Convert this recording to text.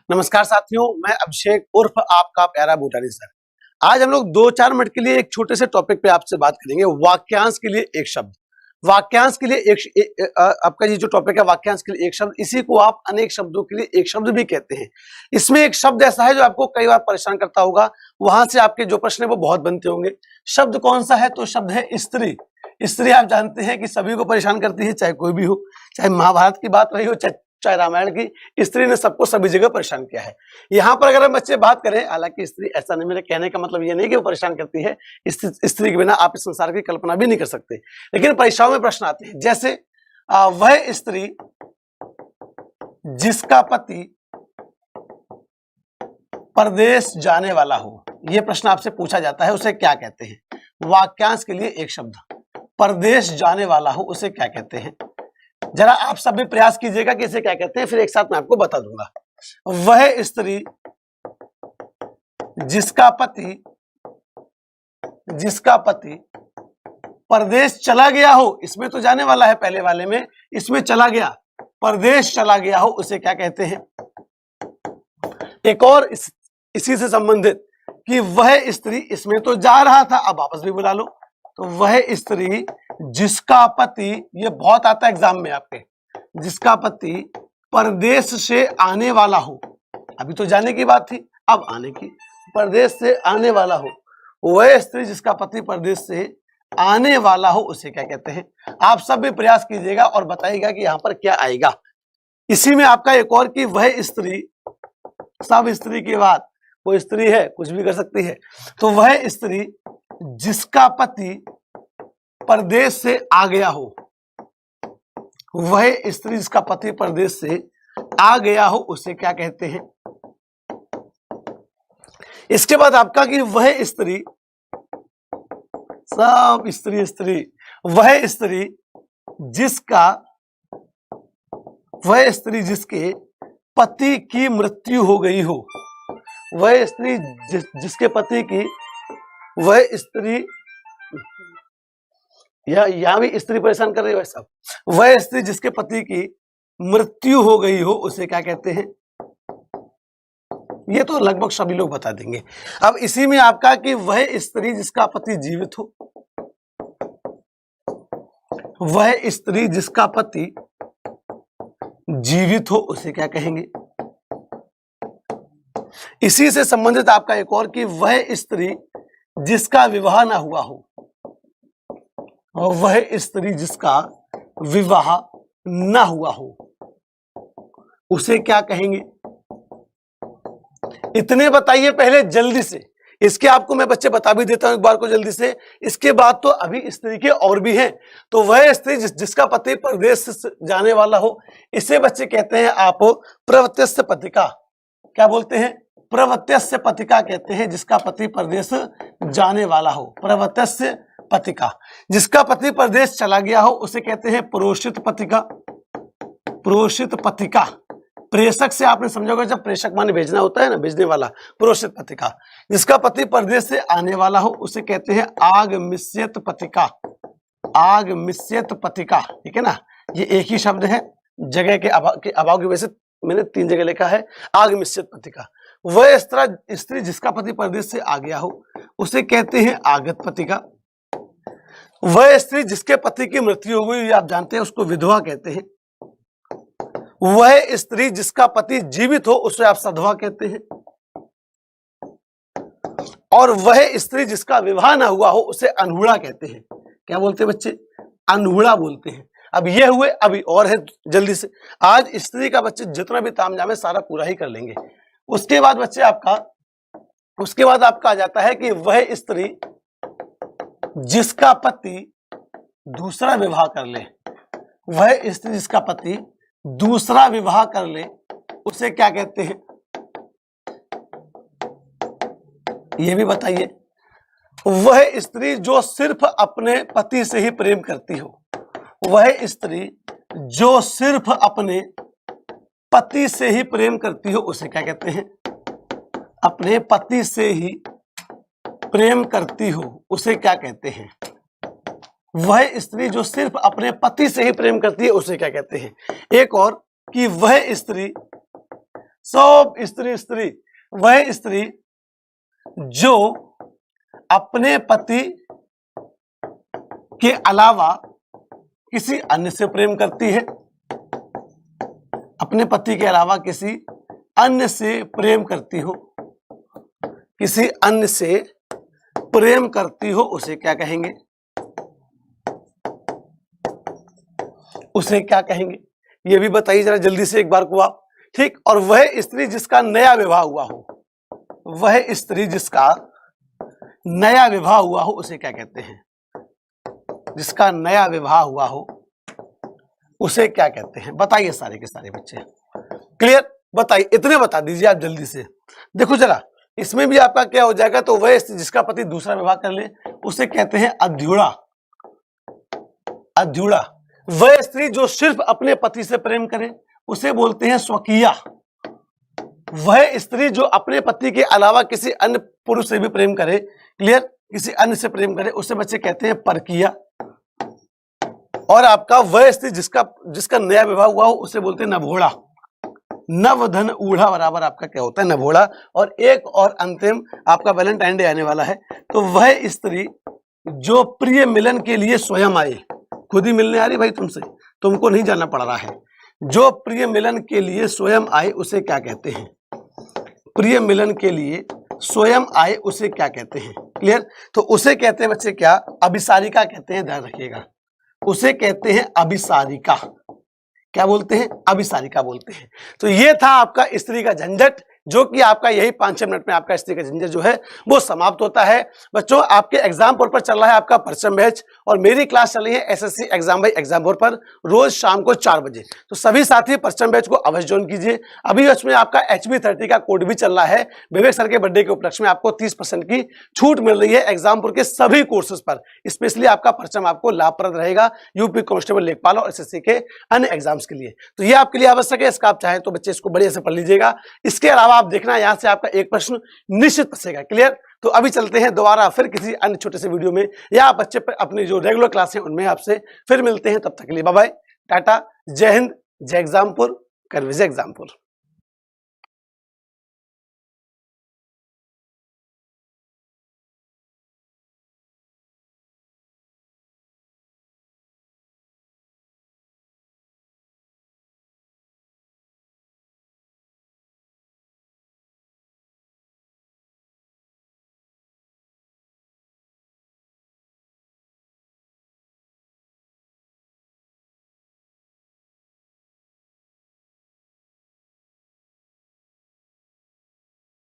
नमस्कार साथियों, मैं अभिषेक उर्फ आपका प्यारा भूटानी सर। आज हम लोग 2-4 मिनट के लिए एक छोटे से टॉपिक पे आपसे बात करेंगे। वाक्यांश के लिए एक शब्द, वाक्यांश के लिए आपका ये जो टॉपिक है वाक्यांश के लिए एक शब्द, इसी को आप अनेक शब्दों के लिए एक शब्द भी कहते हैं। इसमें एक शब्द ऐसा है जो आपको कई बार परेशान करता होगा, वहां से आपके जो प्रश्न है वो बहुत बनते होंगे। शब्द कौन सा है? तो शब्द है स्त्री। स्त्री आप जानते हैं कि सभी को परेशान करती है, चाहे कोई भी हो, चाहे महाभारत की बात रही हो, चाहे रामायण की। स्त्री ने सबको सभी जगह परेशान किया है। यहाँ पर अगर हम बच्चे बात करें, हालांकि स्त्री ऐसा नहीं, मेरे कहने का मतलब ये नहीं कि वो परेशान करती है, स्त्री के बिना आप इस संसार की कल्पना भी नहीं कर सकते। लेकिन परीक्षाओं में प्रश्न आते हैं, जैसे वह स्त्री जिसका पति परदेश जाने वाला हो, यह प्रश्न आपसे पूछा जाता है, उसे क्या कहते हैं? वाक्यांश के लिए एक शब्द, परदेश जाने वाला हो उसे क्या कहते हैं? जरा आप सब भी प्रयास कीजिएगा कि इसे क्या कहते हैं, फिर एक साथ मैं आपको बता दूंगा। वह स्त्री जिसका पति परदेश चला गया हो, इसमें तो जाने वाला है, पहले वाले में इसमें चला गया, परदेश चला गया हो उसे क्या कहते हैं? एक और इसी से संबंधित कि वह स्त्री, इसमें तो जा रहा था, अब वापस भी बुला लो, तो वह स्त्री जिसका पति, ये बहुत आता है एग्जाम में आपके, जिसका पति परदेश से आने वाला हो, अभी तो जाने की बात थी, अब आने की, परदेश से आने वाला हो, वह स्त्री जिसका पति परदेश से आने वाला हो उसे क्या कहते हैं? आप सब भी प्रयास कीजिएगा और बताइएगा कि यहां पर क्या आएगा। इसी में आपका एक और कि वह स्त्री, सब स्त्री की बात, वो स्त्री है, कुछ भी कर सकती है, तो वह स्त्री जिसका पति परदेश से आ गया हो, वह स्त्री जिसका पति परदेश से आ गया हो उसे क्या कहते हैं? इसके बाद आपका कि वह स्त्री, सब स्त्री, वह स्त्री जिसके पति की मृत्यु हो गई हो, वह स्त्री जिसके पति की, वह स्त्री, यहां भी स्त्री परेशान कर रही है सब, वह स्त्री जिसके पति की मृत्यु हो गई हो उसे क्या कहते हैं? ये तो लगभग सभी लोग बता देंगे। अब इसी में आपका कि वह स्त्री जिसका पति जीवित हो, वह स्त्री जिसका पति जीवित हो उसे क्या कहेंगे? इसी से संबंधित आपका एक और कि वह स्त्री जिसका विवाह ना हुआ हो, वह स्त्री जिसका विवाह ना हुआ हो उसे क्या कहेंगे? इतने बताइए पहले जल्दी से, इसके आपको मैं बच्चे बता भी देता हूं एक बार को जल्दी से। इसके बाद तो अभी स्त्री के और भी हैं। तो वह स्त्री जिसका पति परदेश से जाने वाला हो, इसे बच्चे कहते हैं आप प्रवत्यस्य पतिका। क्या बोलते हैं? प्रवत्यस्य पतिका कहते हैं, जिसका पति परदेश जाने वाला हो, प्रवत्यस्य पतिका। जिसका पति परदेश चला गया हो उसे कहते हैं प्रोषित पतिका। प्रोषित पतिका, प्रेषक से आपने समझा होगा, जब प्रेषक माने भेजना होता है ना, भेजने वाला, प्रोषित पतिका। जिसका पति परदेश से आने वाला हो उसे कहते हैं आगमिष्यत पतिका। आगमिष्यत पतिका, ठीक है ना, ये एक ही शब्द है, जगह के अभाव की वजह से मैंने 3 जगह लिखा है आगमिष्यत पतिका। वह स्त्री जिसका पति परदेश से आ गया हो उसे कहते हैं आगत पतिका। वह स्त्री जिसके पति की मृत्यु हो गई, आप जानते हैं, उसको विधवा कहते हैं। वह स्त्री जिसका पति जीवित हो उसे आप सधवा कहते हैं। और वह स्त्री जिसका विवाह ना हुआ हो उसे अनहुड़ा कहते हैं। क्या बोलते हैं बच्चे? अनहुड़ा बोलते हैं। अब ये हुए, अभी और है, जल्दी से। आज स्त्री का बच्चे जितना भी तामझाम है सारा पूरा ही कर लेंगे। उसके बाद बच्चे आपका आ जाता है कि वह स्त्री जिसका पति दूसरा विवाह कर ले, वह स्त्री जिसका पति दूसरा विवाह कर ले उसे क्या कहते हैं? यह भी बताइए। वह स्त्री जो सिर्फ अपने पति से ही प्रेम करती हो, वह स्त्री जो सिर्फ अपने पति से ही प्रेम करती हो उसे क्या कहते हैं? अपने पति से ही प्रेम करती हो उसे क्या कहते हैं? वह स्त्री जो सिर्फ अपने पति से ही प्रेम करती है उसे क्या कहते हैं? एक और कि वह स्त्री सब स्त्री वह स्त्री जो अपने पति के अलावा किसी अन्य से प्रेम करती है, अपने पति के अलावा किसी अन्य से प्रेम करती हो, किसी अन्य से प्रेम करती हो, उसे क्या कहेंगे? उसे क्या कहेंगे ये भी बताइए जरा जल्दी से एक बार को आप। ठीक, और वह स्त्री जिसका नया विवाह हुआ हो, वह स्त्री जिसका नया विवाह हुआ हो उसे क्या कहते हैं? जिसका नया विवाह हुआ हो उसे क्या कहते हैं? बताइए सारे के सारे बच्चे। क्लियर? बताइए, इतने बता दीजिए आप जल्दी से। देखो जरा इसमें भी आपका क्या हो जाएगा, तो वह स्त्री जिसका पति दूसरा विवाह कर ले उसे कहते हैं अध्युड़ा। अध्युड़ा। वह स्त्री जो सिर्फ अपने पति से प्रेम करे उसे बोलते हैं स्वकीया। वह स्त्री जो अपने पति के अलावा किसी अन्य पुरुष से भी प्रेम करे, क्लियर, किसी अन्य से प्रेम करे, उसे बच्चे कहते हैं परकीया। और आपका वह स्त्री जिसका नया विवाह हुआ हो उसे बोलते हैं नभोड़ा। नवधन ऊढ़ा बराबर आपका क्या होता है? नभोड़ा। और एक और अंतिम आपका वैलेंटाइन डे आने वाला है, तो वह स्त्री जो प्रिय मिलन के लिए स्वयं आए, खुद ही मिलने आ रही भाई तुमसे, तुमको नहीं जाना पड़ रहा है, जो प्रिय मिलन के लिए स्वयं आए उसे क्या कहते हैं? प्रिय मिलन के लिए स्वयं आए उसे क्या कहते हैं? क्लियर? तो उसे कहते हैं बच्चे क्या? अभिसारिका कहते हैं, ध्यान रखिएगा। उसे कहते हैं अभिसारिका। क्या बोलते हैं? अभिसारिका बोलते हैं। तो ये था आपका स्त्री का झंझट, जो कि आपका यही 5-6 मिनट में आपका स्त्री का झंझट जो है वो समाप्त होता है। बच्चों आपके एग्जाम बोर्ड पर चल रहा है आपका परचम बैच, और मेरी क्लास चल रही है SSC exam by exam board पर रोज शाम को 4 बजे। तो सभी साथी परचम बैच को अवश्य ज्वाइन कीजिए। अभी उसमें आपका HB30 का कोड भी चल रहा है। विवेक सर के बर्थडे के उपलक्ष्य में आपको 30% की छूट मिल रही है एग्जाम बोर्ड के सभी कोर्सेज पर। स्पेशली आपका परचम आपको लाभप्रद रहेगा यूपी कांस्टेबल, लेखपाल और एसएससी के अन्य एग्जाम्स के लिए। तो ये आपके लिए आवश्यक है। इसका आप चाहें तो बच्चे इसको बढ़िया से पढ़ लीजिएगा। इसके अलावा आप देखना यहां से आपका एक प्रश्न निश्चित फंसेगा। क्लियर? तो अभी चलते हैं दोबारा फिर किसी अन्य छोटे से वीडियो में, या बच्चे अपने जो रेगुलर क्लास है उनमें आपसे फिर मिलते हैं। तब तक के लिए बाय बाय, टाटा, जय हिंद, जय एग्जामपुर, कर विजय एग्जामपुर।